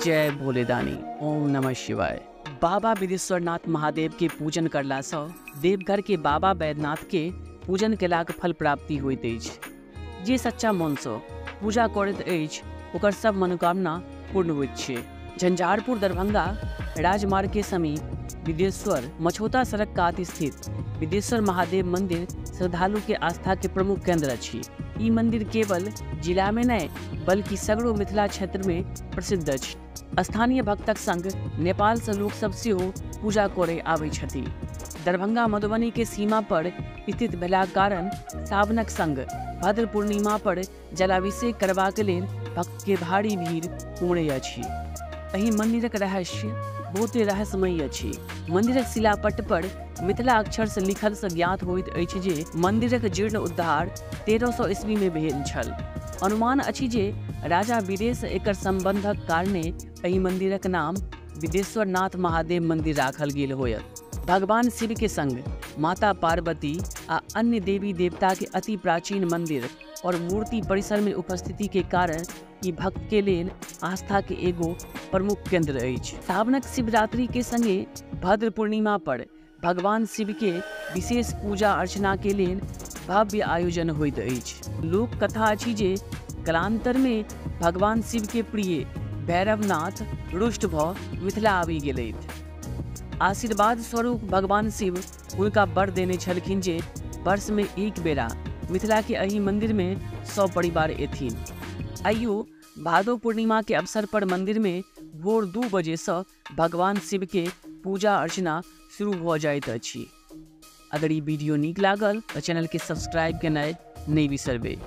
जय भोलेदानी। ओम नमः शिवाय। बाबा बिदेश्वरनाथ महादेव के पूजन करला सँ देवघर के बाबा बैद्यनाथ के पूजन केलाक फल प्राप्ति होइत अछि। जे सच्चा मन सँ पूजा करैत अछि ओकर सब मनोकामना पूर्ण होइत छै। झंझारपुर दरभंगा राजमार्ग के समीप बिदेश्वर मछौता सड़क कात स्थित बिदेश्वर महादेव मंदिर श्रद्धालु के आस्था के प्रमुख केंद्र अछि। ई मंदिर केवल जिला में नहीं बल्कि सगरो मिथिला क्षेत्र में प्रसिद्ध अछि। स्थानीय भक्तक संग नेपाल से लोक सब सेहो पूजा करे आबै छथि। दरभंगा मधुबनी के सीमा पर स्थित भेलाक कारण सावनक संग भद्र पूर्णिमा पर जलाभिषेक करबाक लेल भक्त के भारी भीड़ उमड़ै अछि। एहि मंदिरक रहस्य बहुते रहस्यमयी अछि। मंदिरक शिलापट पर मिथिला अक्षर से लिखल से ज्ञात होइत अछि जे मंदिरक जीर्ण उद्धार 1300 ईस्वी में भेल छल। अनुमान अछि जे राजा विदेश एकर संबंधक कारणे एहि मंदिरक नाम बिदेश्वरनाथ महादेव मंदिर राखल गेल होयत। भगवान शिव के संग माता पार्वती आ अन्य देवी देवता के अति प्राचीन मंदिर और मूर्ति परिसर में उपस्थिति के कारण ई भक्त के लेल आस्था के एगो प्रमुख केंद्र अछि। सावनक शिवरात्रि के संगे भद्र पूर्णिमा पर भगवान शिव के विशेष पूजा अर्चना के लेल भव्य आयोजन होइत अछि। लोक कथा अछि जे कालांतर में भगवान शिव के प्रिय भैरवनाथ रुष्ट भ मिथिला आबि गेलथि। आशीर्वाद स्वरूप भगवान शिव हुनका वर देने छलखिन जे वर्ष में एक बेरा मिथिला के एहि मंदिर में 100 परिवार एथिन। आइयो भादो पूर्णिमा के अवसर पर मंदिर में भोर 2 बजे से भगवान शिव के पूजा अर्चना शुरू हो जाइत अछि। अगर ये वीडियो नीक लागल तो चैनल के सब्सक्राइब केनाइ नहीं बिसरबे।